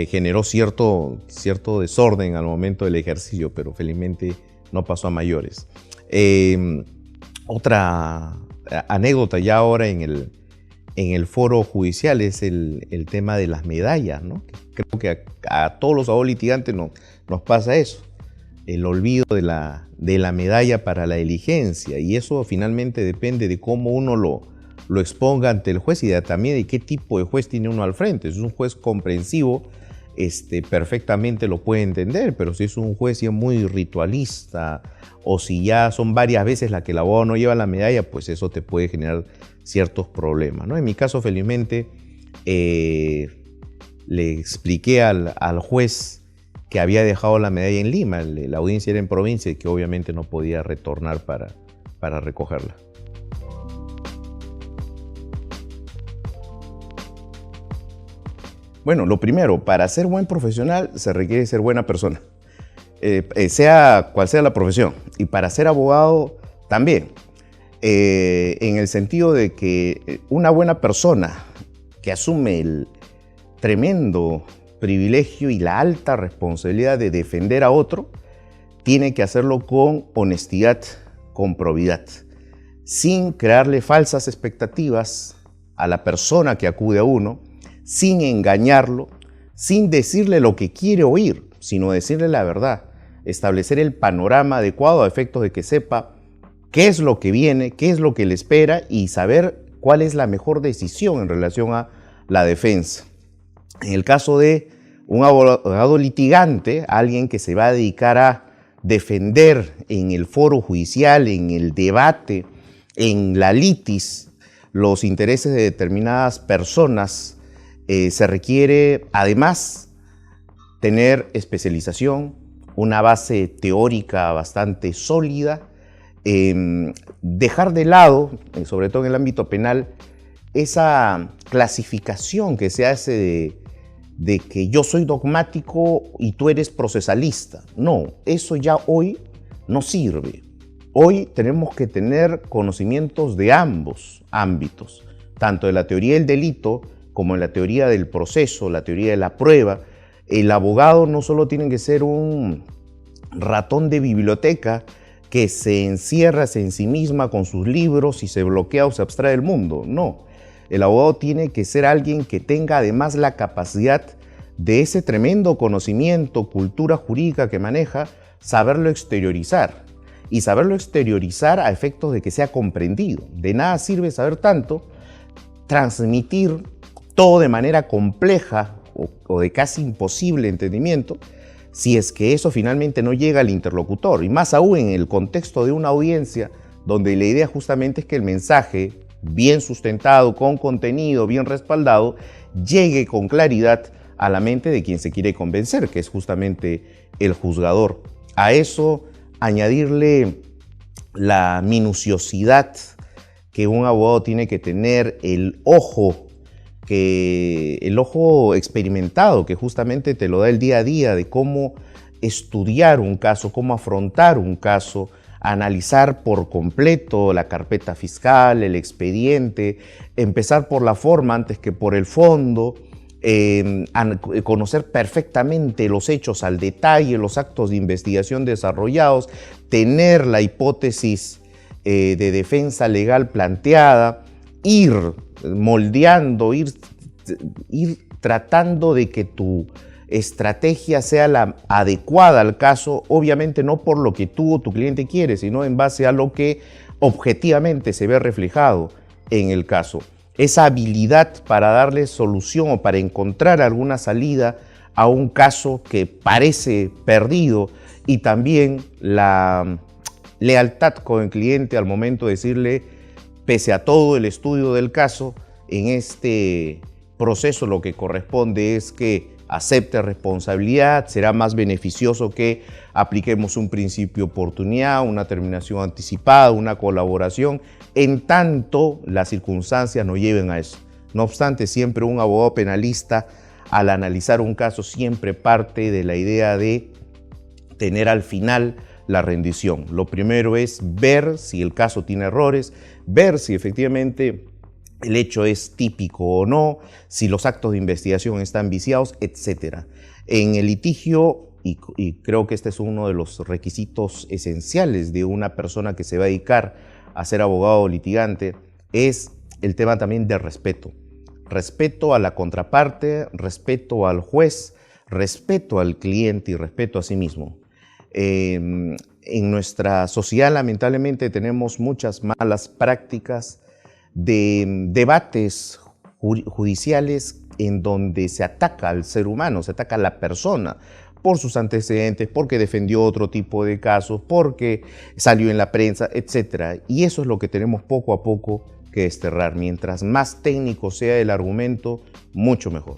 generó cierto desorden al momento del ejercicio, pero felizmente no pasó a mayores. Otra anécdota ya ahora en el foro judicial es el tema de las medallas, ¿no? Creo que a todos los abogados litigantes nos pasa eso, el olvido de la medalla para la diligencia, y eso finalmente depende de cómo uno lo exponga ante el juez y también de qué tipo de juez tiene uno al frente. Si es un juez comprensivo, perfectamente lo puede entender, pero si es un juez ya muy ritualista o si ya son varias veces la que el abogado no lleva la medalla, pues eso te puede generar ciertos problemas, ¿no? En mi caso, felizmente, le expliqué al juez que había dejado la medalla en Lima, la audiencia era en provincia y que obviamente no podía retornar para recogerla. Bueno, lo primero, para ser buen profesional se requiere ser buena persona, sea cual sea la profesión, y para ser abogado también, en el sentido de que una buena persona que asume el tremendo privilegio y la alta responsabilidad de defender a otro, tiene que hacerlo con honestidad, con probidad, sin crearle falsas expectativas a la persona que acude a uno, sin engañarlo, sin decirle lo que quiere oír, sino decirle la verdad, establecer el panorama adecuado a efectos de que sepa qué es lo que viene, qué es lo que le espera y saber cuál es la mejor decisión en relación a la defensa. En el caso de un abogado litigante, alguien que se va a dedicar a defender en el foro judicial, en el debate, en la litis, los intereses de determinadas personas, se requiere además tener especialización, una base teórica bastante sólida, dejar de lado, sobre todo en el ámbito penal, esa clasificación que se hace de que yo soy dogmático y tú eres procesalista. No, eso ya hoy no sirve. Hoy tenemos que tener conocimientos de ambos ámbitos, tanto de la teoría del delito como en la teoría del proceso, la teoría de la prueba. El abogado no solo tiene que ser un ratón de biblioteca que se encierra en sí misma con sus libros y se bloquea o se abstrae del mundo. No, el abogado tiene que ser alguien que tenga además la capacidad de ese tremendo conocimiento, cultura jurídica que maneja, saberlo exteriorizar. Y saberlo exteriorizar a efectos de que sea comprendido. De nada sirve saber tanto, transmitir todo de manera compleja o de casi imposible entendimiento, si es que eso finalmente no llega al interlocutor, y más aún en el contexto de una audiencia donde la idea justamente es que el mensaje bien sustentado, con contenido, bien respaldado, llegue con claridad a la mente de quien se quiere convencer, que es justamente el juzgador. A eso añadirle la minuciosidad que un abogado tiene que tener, el ojo experimentado que justamente te lo da el día a día de cómo estudiar un caso, cómo afrontar un caso, analizar por completo la carpeta fiscal, el expediente, empezar por la forma antes que por el fondo, conocer perfectamente los hechos al detalle, los actos de investigación desarrollados, tener la hipótesis de defensa legal planteada, ir moldeando, ir tratando de que tu estrategia sea la adecuada al caso, obviamente no por lo que tú o tu cliente quiere, sino en base a lo que objetivamente se ve reflejado en el caso. Esa habilidad para darle solución o para encontrar alguna salida a un caso que parece perdido, y también la lealtad con el cliente al momento de decirle, pese a todo el estudio del caso, en este proceso lo que corresponde es que acepte responsabilidad, será más beneficioso que apliquemos un principio de oportunidad, una terminación anticipada, una colaboración, en tanto las circunstancias nos lleven a eso. No obstante, siempre un abogado penalista, al analizar un caso, siempre parte de la idea de tener al final la rendición. Lo primero es ver si el caso tiene errores, ver si efectivamente el hecho es típico o no, si los actos de investigación están viciados, etc. En el litigio, y creo que este es uno de los requisitos esenciales de una persona que se va a dedicar a ser abogado o litigante, es el tema también de respeto. Respeto a la contraparte, respeto al juez, respeto al cliente y respeto a sí mismo. En nuestra sociedad, lamentablemente, tenemos muchas malas prácticas de debates judiciales en donde se ataca al ser humano, se ataca a la persona por sus antecedentes, porque defendió otro tipo de casos, porque salió en la prensa, etc. Y eso es lo que tenemos poco a poco que desterrar. Mientras más técnico sea el argumento, mucho mejor.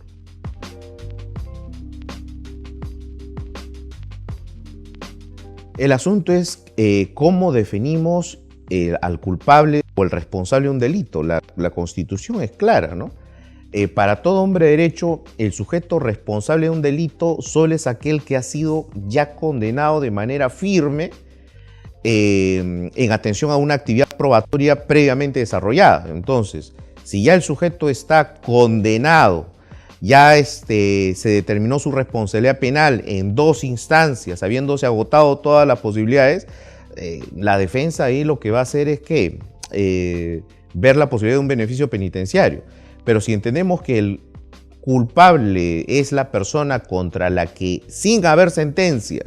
El asunto es cómo definimos al culpable o el responsable de un delito. La Constitución es clara, ¿no? Para todo hombre de derecho, el sujeto responsable de un delito solo es aquel que ha sido ya condenado de manera firme en atención a una actividad probatoria previamente desarrollada. Entonces, si ya el sujeto está condenado, ya se determinó su responsabilidad penal en 2 instancias, habiéndose agotado todas las posibilidades, la defensa ahí lo que va a hacer es que ver la posibilidad de un beneficio penitenciario. Pero si entendemos que el culpable es la persona contra la que, sin haber sentencia,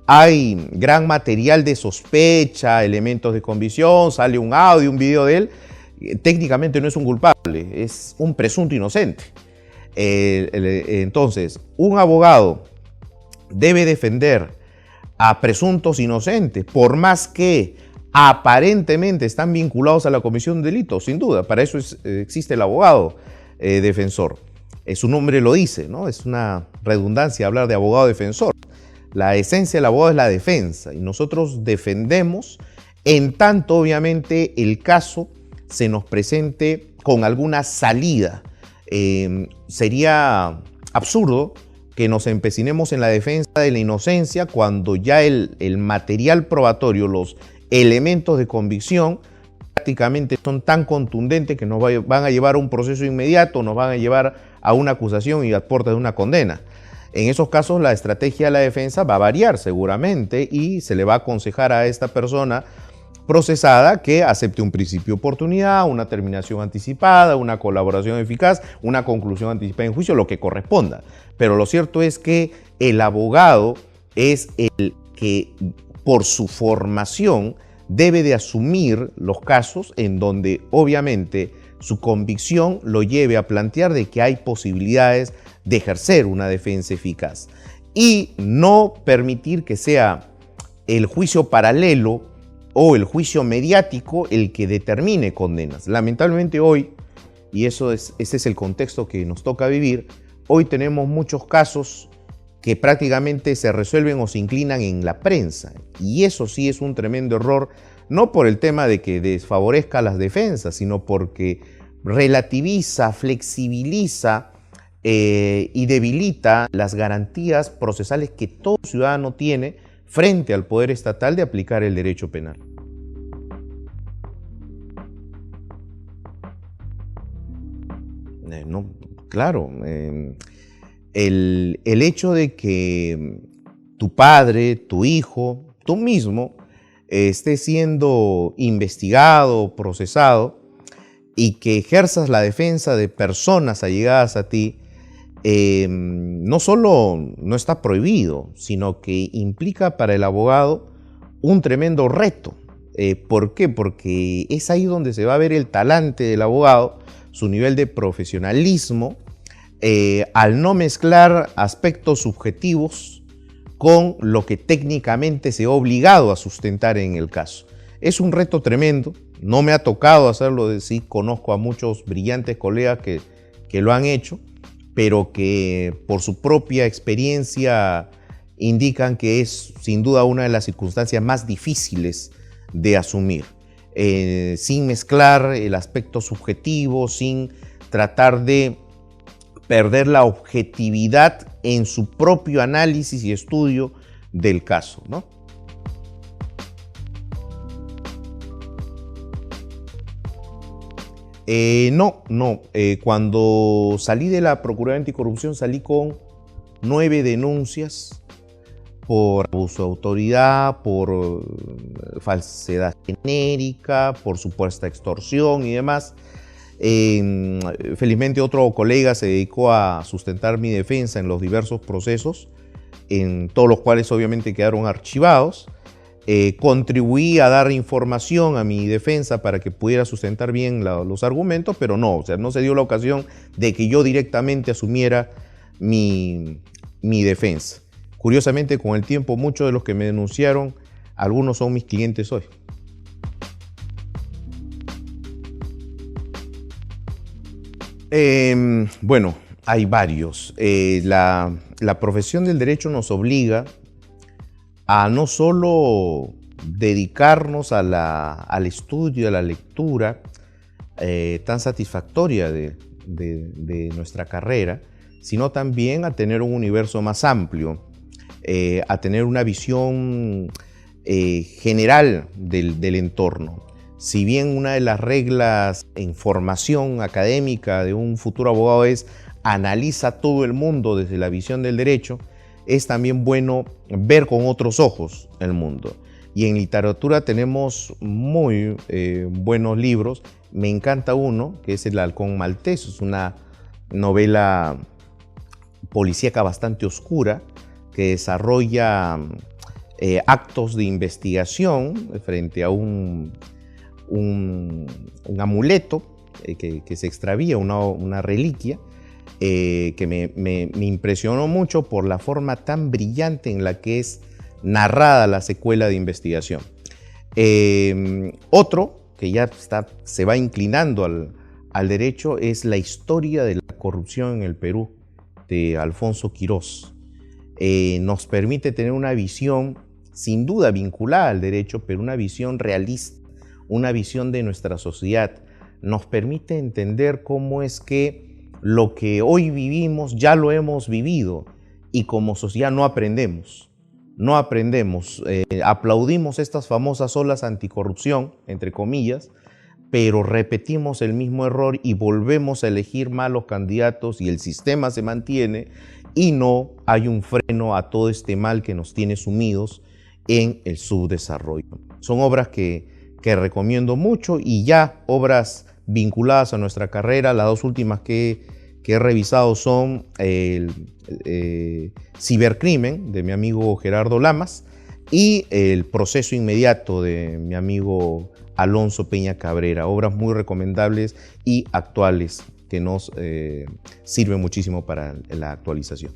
hay gran material de sospecha, elementos de convicción, sale un audio, un video de él, técnicamente no es un culpable, es un presunto inocente. Entonces, un abogado debe defender a presuntos inocentes, por más que aparentemente están vinculados a la comisión de delitos, sin duda. Para eso existe el abogado defensor. Su nombre lo dice, ¿no? Es una redundancia hablar de abogado defensor. La esencia del abogado es la defensa y nosotros defendemos en tanto, obviamente, el caso se nos presente con alguna salida. Sería absurdo que nos empecinemos en la defensa de la inocencia cuando ya el material probatorio, los elementos de convicción prácticamente son tan contundentes que nos van a llevar a un proceso inmediato, nos van a llevar a una acusación y a puerta de una condena. En esos casos la estrategia de la defensa va a variar seguramente y se le va a aconsejar a esta persona procesada que acepte un principio de oportunidad, una terminación anticipada, una colaboración eficaz, una conclusión anticipada en juicio, lo que corresponda. Pero lo cierto es que el abogado es el que, por su formación, debe de asumir los casos en donde obviamente su convicción lo lleve a plantear de que hay posibilidades de ejercer una defensa eficaz y no permitir que sea el juicio paralelo o el juicio mediático el que determine condenas. Lamentablemente hoy, y ese es el contexto que nos toca vivir, hoy tenemos muchos casos que prácticamente se resuelven o se inclinan en la prensa. Y eso sí es un tremendo error, no por el tema de que desfavorezca las defensas, sino porque relativiza, flexibiliza y debilita las garantías procesales que todo ciudadano tiene frente al poder estatal de aplicar el derecho penal. Claro, el hecho de que tu padre, tu hijo, tú mismo esté siendo investigado, procesado y que ejerzas la defensa de personas allegadas a ti, no solo no está prohibido, sino que implica para el abogado un tremendo reto. ¿Por qué? Porque es ahí donde se va a ver el talante del abogado, su nivel de profesionalismo, al no mezclar aspectos subjetivos con lo que técnicamente se ha obligado a sustentar en el caso. Es un reto tremendo, no me ha tocado hacerlo, sí conozco a muchos brillantes colegas que lo han hecho, pero que por su propia experiencia indican que es sin duda una de las circunstancias más difíciles de asumir, sin mezclar el aspecto subjetivo, sin tratar de perder la objetividad en su propio análisis y estudio del caso, ¿no? No. Cuando salí de la Procuraduría Anticorrupción salí con 9 denuncias por abuso de autoridad, por falsedad genérica, por supuesta extorsión y demás. Felizmente otro colega se dedicó a sustentar mi defensa en los diversos procesos, en todos los cuales obviamente quedaron archivados. Contribuí a dar información a mi defensa para que pudiera sustentar bien los argumentos, pero no, o sea, no se dio la ocasión de que yo directamente asumiera mi defensa. Curiosamente, con el tiempo, muchos de los que me denunciaron, algunos son mis clientes hoy. Bueno, hay varios. La profesión del derecho nos obliga a no solo dedicarnos al estudio, a la lectura tan satisfactoria de nuestra carrera, sino también a tener un universo más amplio, a tener una visión general del entorno. Si bien una de las reglas en formación académica de un futuro abogado es analiza todo el mundo desde la visión del derecho, es también bueno ver con otros ojos el mundo. Y en literatura tenemos muy buenos libros. Me encanta uno, que es El Halcón Maltés. Es una novela policíaca bastante oscura que desarrolla actos de investigación frente a un amuleto que se extravía, una reliquia, que me impresionó mucho por la forma tan brillante en la que es narrada la secuela de investigación. Otro que ya se va inclinando al derecho es La historia de la corrupción en el Perú, de Alfonso Quirós. Nos permite tener una visión sin duda vinculada al derecho, pero una visión realista, una visión de nuestra sociedad. Nos permite entender cómo es que lo que hoy vivimos ya lo hemos vivido y como sociedad no aprendemos. Aplaudimos estas famosas olas anticorrupción, entre comillas, pero repetimos el mismo error y volvemos a elegir malos candidatos y el sistema se mantiene y no hay un freno a todo este mal que nos tiene sumidos en el subdesarrollo. Son obras que recomiendo mucho y ya obras vinculadas a nuestra carrera. Las dos últimas que he revisado son el Cibercrimen, de mi amigo Gerardo Lamas, y El Proceso Inmediato, de mi amigo Alonso Peña Cabrera. Obras muy recomendables y actuales que nos sirven muchísimo para la actualización.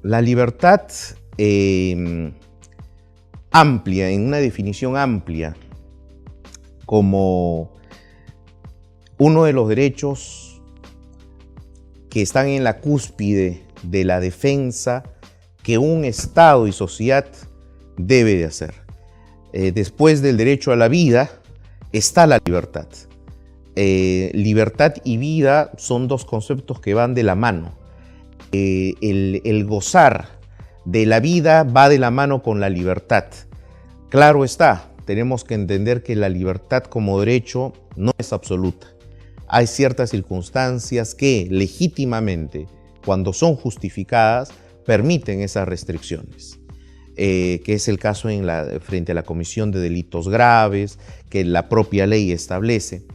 La libertad amplia, en una definición amplia, como uno de los derechos que están en la cúspide de la defensa que un Estado y sociedad debe de hacer. Después del derecho a la vida está la libertad. Libertad y vida son dos conceptos que van de la mano. El gozar de la vida va de la mano con la libertad. Claro está, tenemos que entender que la libertad como derecho no es absoluta. Hay ciertas circunstancias que legítimamente, cuando son justificadas, permiten esas restricciones. Que es el caso frente a la comisión de delitos graves, que la propia ley establece.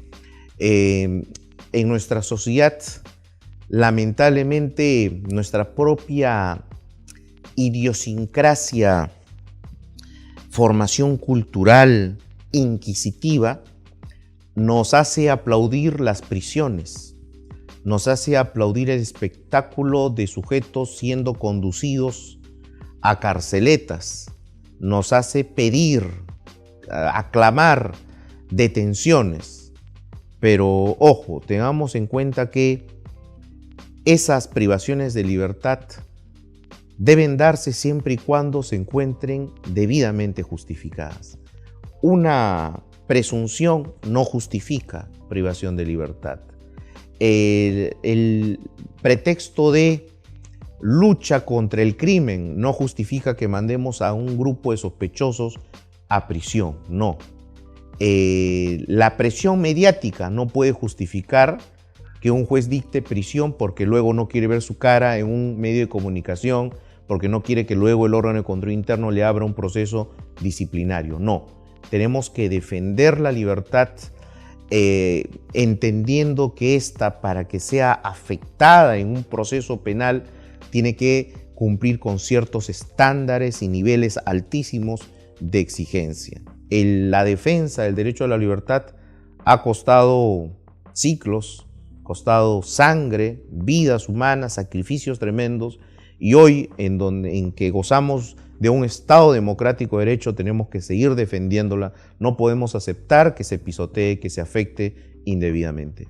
En nuestra sociedad, lamentablemente, nuestra propia idiosincrasia, formación cultural, inquisitiva, nos hace aplaudir las prisiones, nos hace aplaudir el espectáculo de sujetos siendo conducidos a carceletas, nos hace pedir, aclamar detenciones. Pero ojo, tengamos en cuenta que esas privaciones de libertad deben darse siempre y cuando se encuentren debidamente justificadas. Una presunción no justifica privación de libertad. El pretexto de lucha contra el crimen no justifica que mandemos a un grupo de sospechosos a prisión, no. La presión mediática no puede justificar que un juez dicte prisión porque luego no quiere ver su cara en un medio de comunicación, porque no quiere que luego el órgano de control interno le abra un proceso disciplinario. No, tenemos que defender la libertad entendiendo que esta, para que sea afectada en un proceso penal, tiene que cumplir con ciertos estándares y niveles altísimos de exigencia. La defensa del derecho a la libertad ha costado siglos, costado sangre, vidas humanas, sacrificios tremendos, y hoy en que gozamos de un Estado democrático de derecho tenemos que seguir defendiéndola. No podemos aceptar que se pisotee, que se afecte indebidamente.